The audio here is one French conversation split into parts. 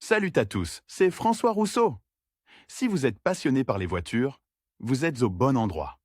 Salut à tous, c'est François Rousseau. Si vous êtes passionné par les voitures, vous êtes au bon endroit.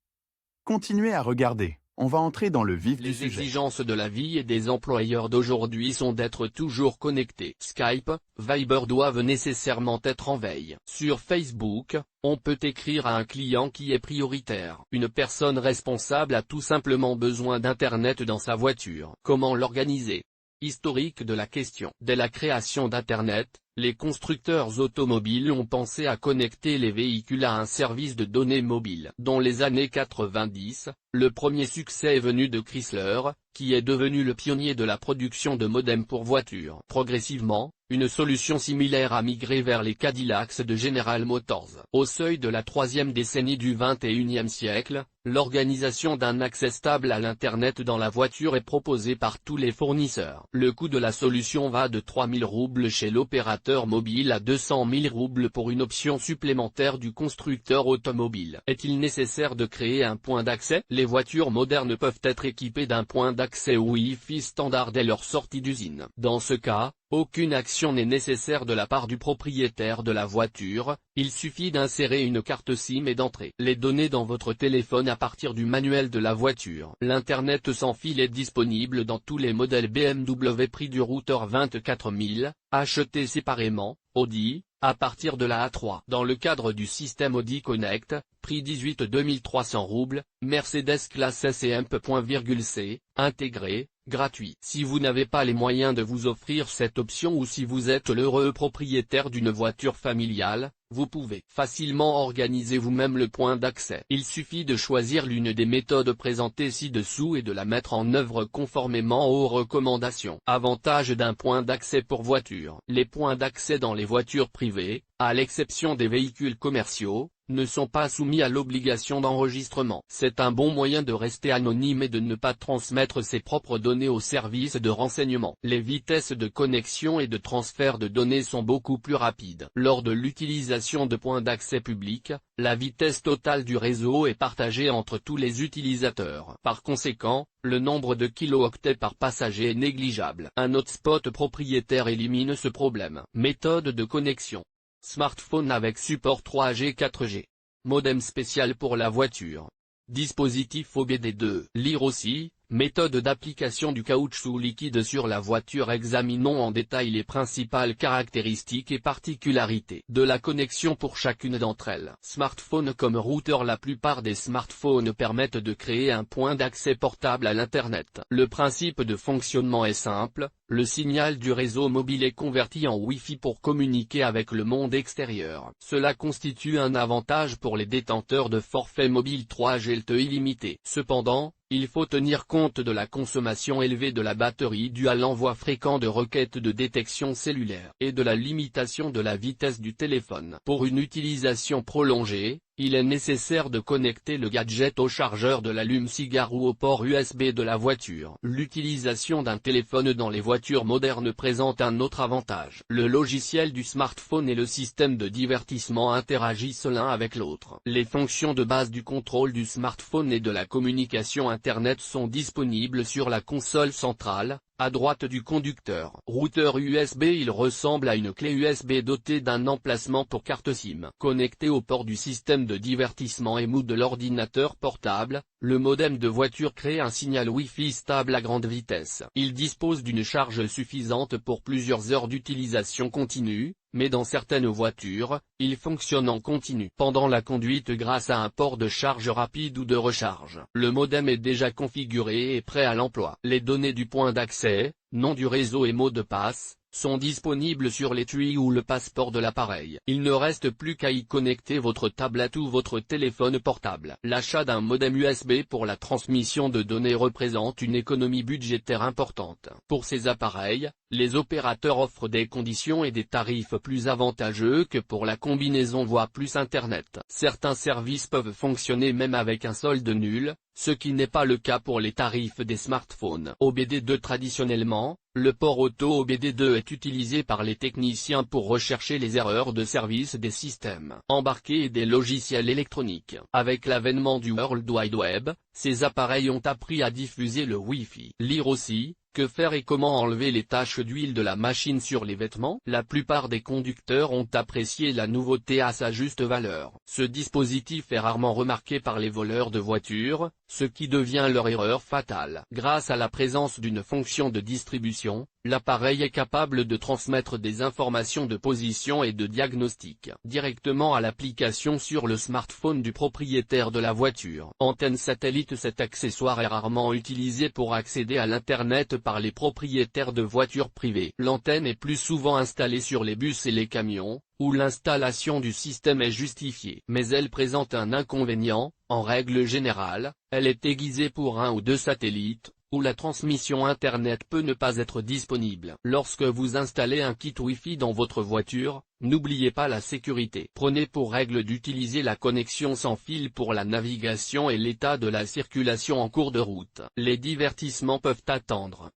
Continuez à regarder, on va entrer dans le vif du Les sujet. exigences de la vie et des employeurs d'aujourd'hui sont d'être toujours connectés. Skype, Viber doivent nécessairement être en veille. Sur Facebook, on peut écrire à un client qui est prioritaire. Une personne responsable a tout simplement besoin d'Internet dans sa voiture. Comment l'organiser? Historique de la question. Dès la création d'Internet, les constructeurs automobiles ont pensé à connecter les véhicules à un service de données mobile. Dans les années 90, le premier succès est venu de Chrysler, qui est devenu le pionnier de la production de modems pour voitures. Progressivement, une solution similaire a migré vers les Cadillacs de General Motors. Au seuil de la troisième décennie du XXIe siècle, l'organisation d'un accès stable à l'Internet dans la voiture est proposée par tous les fournisseurs. Le coût de la solution va de 3000 roubles chez l'opérateur mobile à 200 000 roubles pour une option supplémentaire du constructeur automobile. Est-il nécessaire de créer un point d'accès? Les voitures modernes peuvent être équipées d'un point d'accès Wi-Fi standard dès leur sortie d'usine. Dans ce cas, aucune action n'est nécessaire de la part du propriétaire de la voiture, il suffit d'insérer une carte SIM et d'entrer les données dans votre téléphone à partir du manuel de la voiture. L'Internet sans fil est disponible dans tous les modèles BMW. Prix du routeur 24 000, acheté séparément, Audi, à partir de la A3. Dans le cadre du système Audi Connect, prix 18 300 roubles, Mercedes classe S et MP.C, intégré, gratuit. Si vous n'avez pas les moyens de vous offrir cette option ou si vous êtes l'heureux propriétaire d'une voiture familiale, vous pouvez facilement organiser vous-même le point d'accès. Il suffit de choisir l'une des méthodes présentées ci-dessous et de la mettre en œuvre conformément aux recommandations. Avantage d'un point d'accès pour voiture. Les points d'accès dans les voitures privées, à l'exception des véhicules commerciaux, ne sont pas soumis à l'obligation d'enregistrement. C'est un bon moyen de rester anonyme et de ne pas transmettre ses propres données aux services de renseignement. Les vitesses de connexion et de transfert de données sont beaucoup plus rapides. Lors de l'utilisation de points d'accès publics, la vitesse totale du réseau est partagée entre tous les utilisateurs. Par conséquent, le nombre de kilooctets par passager est négligeable. Un hotspot propriétaire élimine ce problème. Méthode de connexion. Smartphone avec support 3G 4G. Modem spécial pour la voiture. Dispositif OBD2. Lire aussi, méthode d'application du caoutchouc liquide sur la voiture. Examinons en détail les principales caractéristiques et particularités de la connexion pour chacune d'entre elles. Smartphone comme routeur. La plupart des smartphones permettent de créer un point d'accès portable à l'Internet. Le principe de fonctionnement est simple. Le signal du réseau mobile est converti en Wi-Fi pour communiquer avec le monde extérieur. Cela constitue un avantage pour les détenteurs de forfaits mobiles 3G LTE illimité. Cependant, il faut tenir compte de la consommation élevée de la batterie due à l'envoi fréquent de requêtes de détection cellulaire et de la limitation de la vitesse du téléphone. Pour une utilisation prolongée, il est nécessaire de connecter le gadget au chargeur de l'allume-cigare ou au port USB de la voiture. L'utilisation d'un téléphone dans les voitures modernes présente un autre avantage. Le logiciel du smartphone et le système de divertissement interagissent l'un avec l'autre. Les fonctions de base du contrôle du smartphone et de la communication Internet sont disponibles sur la console centrale, à droite du conducteur. Routeur USB. Il ressemble à une clé USB dotée d'un emplacement pour carte SIM. Connecté au port du système de divertissement EMU de l'ordinateur portable, le modem de voiture crée un signal Wi-Fi stable à grande vitesse. Il dispose d'une charge suffisante pour plusieurs heures d'utilisation continue, mais dans certaines voitures, il fonctionne en continu pendant la conduite grâce à un port de charge rapide ou de recharge. Le modem est déjà configuré et prêt à l'emploi. Les données du point d'accès, nom du réseau et mot de passe, sont disponibles sur l'étui ou le passeport de l'appareil. Il ne reste plus qu'à y connecter votre tablette ou votre téléphone portable. L'achat d'un modem USB pour la transmission de données représente une économie budgétaire importante. Pour ces appareils, les opérateurs offrent des conditions et des tarifs plus avantageux que pour la combinaison voix plus Internet. Certains services peuvent fonctionner même avec un solde nul, ce qui n'est pas le cas pour les tarifs des smartphones. OBD2. Traditionnellement, le port auto OBD2 est utilisé par les techniciens pour rechercher les erreurs de service des systèmes embarqués et des logiciels électroniques. Avec l'avènement du World Wide Web, ces appareils ont appris à diffuser le Wi-Fi. Lire aussi, Que faire et comment enlever les taches d'huile de la machine sur les vêtements? La plupart des conducteurs ont apprécié la nouveauté à sa juste valeur. Ce dispositif est rarement remarqué par les voleurs de voitures, ce qui devient leur erreur fatale. Grâce à la présence d'une fonction de distribution, l'appareil est capable de transmettre des informations de position et de diagnostic directement à l'application sur le smartphone du propriétaire de la voiture. Antenne satellite. Cet accessoire est rarement utilisé pour accéder à l'Internet par les propriétaires de voitures privées. L'antenne est plus souvent installée sur les bus et les camions, où l'installation du système est justifiée. Mais elle présente un inconvénient: en règle générale, elle est aiguisée pour un ou deux satellites, où la transmission Internet peut ne pas être disponible. Lorsque vous installez un kit Wi-Fi dans votre voiture, n'oubliez pas la sécurité. Prenez pour règle d'utiliser la connexion sans fil pour la navigation et l'état de la circulation en cours de route. Les divertissements peuvent attendre.